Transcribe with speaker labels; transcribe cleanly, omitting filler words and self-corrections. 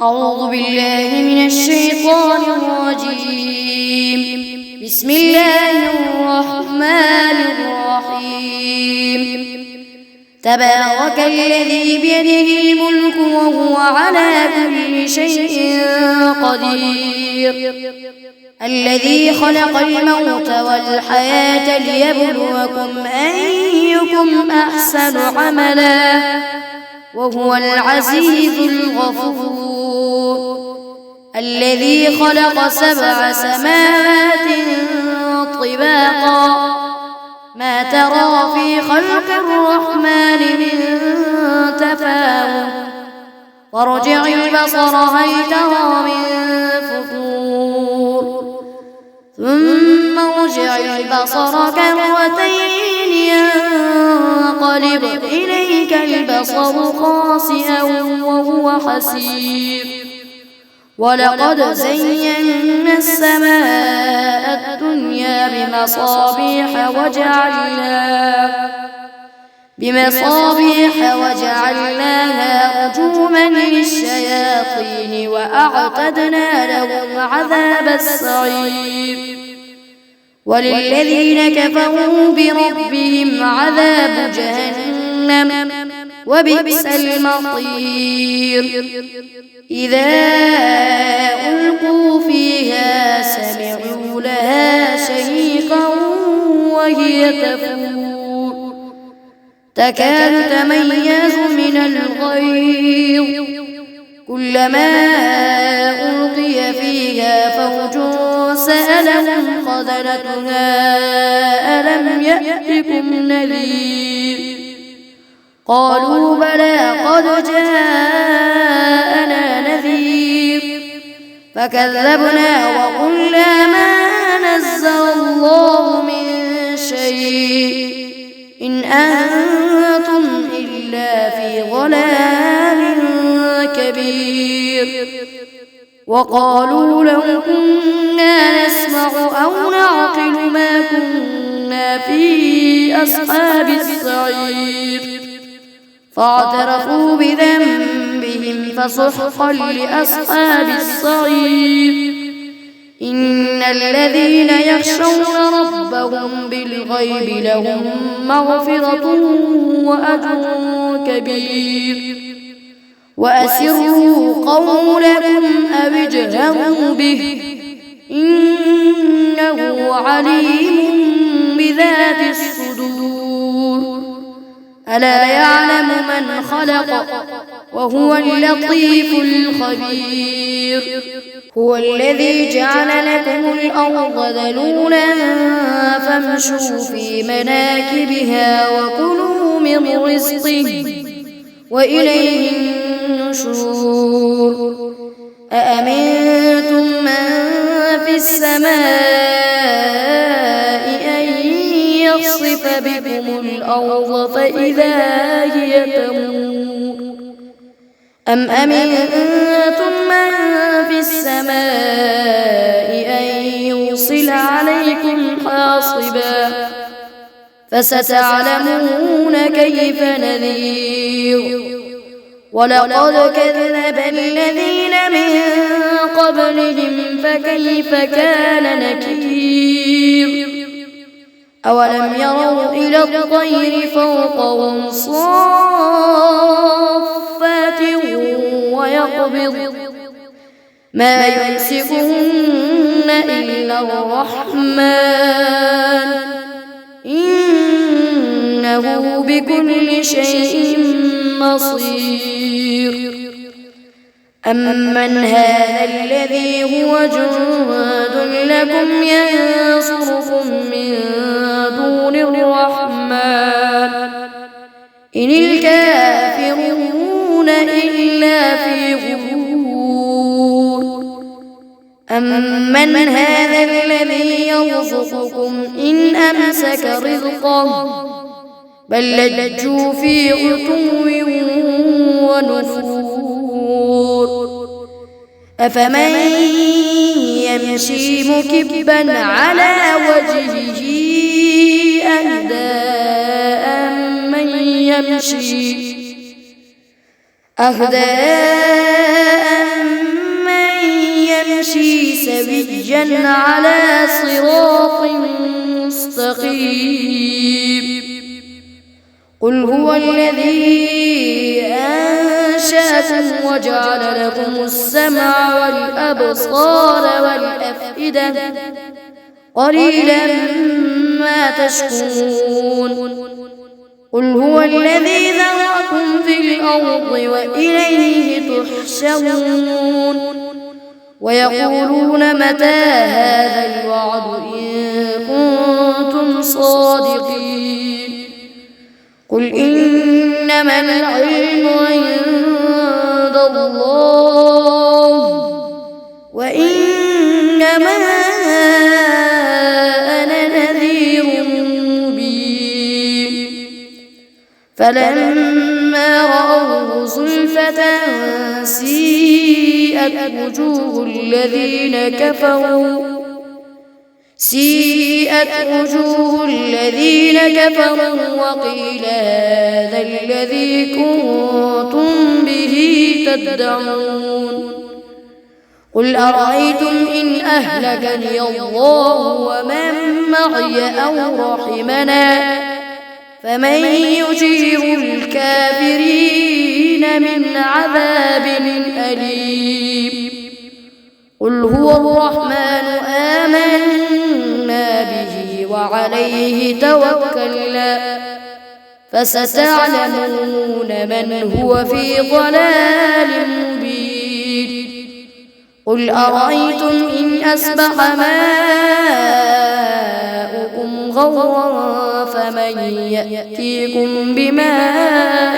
Speaker 1: أعوذ بالله من الشيطان الرجيم. بسم الله الرحمن الرحيم. تبارك الذي بيده الملك وهو على كل شيء قدير، الذي خلق الموت والحياة ليبلوكم أيكم أحسن عملا وهو العزيز الغفور، الذي خلق 7 سماوات طباقا ما ترى في خلق الرحمن من تفاوت، وارجع البصر هل ترى من فطور، ثم ارجع البصر كرتين ينقلب إليك البصر خاسئا وهو حسير، ولقد زينا السماء الدنيا بمصابيح وجعلناها رجوما للشياطين وأعتدنا لهم عذاب السعير، وللذين كفروا بربهم عذاب جهنم وبئس المصير. إذا ألقوا فيها سمعوا لها شهيقا وهي تفور تكاد تميز من الغيظ، كلما ألقي فيها فوج سألهم خزنتها ألم يأتكم نذير، قالوا بلى قد جاءنا نذير، فكذبنا وقلنا ما نزل الله من شيء إن أنتم إلا في ضلال كبير، وقالوا لو كنا نسمع أو نعقل ما كنا في أصحاب السعير، فاعترفوا بذنبهم فسحقا لأصحاب السعير. إن الذين يخشون ربهم بالغيب لهم مغفرة وأجر كبير، وأسروا قولكم أو اجهروا به إنه عليم بذات الصدور، ألا يعلم من خلق وهو اللطيف الخبير. هو الذي جعل لكم الأرض ذلولا فامشوا في مناكبها وكلوا من رزقه وإليه النشور. أأمنتم من في السماء أن يخسف بكم الأرض فإذا هي تمور، أم أمنتم من في السماء أن يرسل عليكم حاصبا فستعلمون كيف نذير. ولقد كذب الذين من قبلهم فكيف كان نكير. أولم يروا إلى الطير فوقهم صافات ويقبض ما يمسكهن إلا الرحمن إنه بكل شيء بصير. أمن هذا الذي هو جند لكم ينصركم من دون الرحمن إن الكافرون إلا في غرور. أمن هذا الذي يرزقكم إن أمسك رزقه بل لجوا في عتو ونفور. أفمن يمشي مكبا على وجهه أهدى أمن يمشي سويا على صراط مستقيم. قل هو الذي أنشأكم وجعل لكم السمع والأبصار والأفئدة قليلا ما تشكرون. قل هو الذي ذرأكم في الأرض وإليه تحشرون. ويقولون متى هذا الوعد إن كنتم صادقين. قل إنما العلم عند الله وإنما أنا نذير مبين. فلما رأوه زلفة سيئت وجوه الذين كفروا وقيل هذا الذي كنتم به تدعون. قل أرأيتم إن أهلكني الله ومن معي أو رحمنا فمن يجير الكافرين من عذاب أليم. قل هو الرحمن آمنا به وعليه توكلنا فستعلمون من هو في ضلال مبين. قل أرأيتم إن أصبح ماؤكم غورا فمن يأتيكم بماء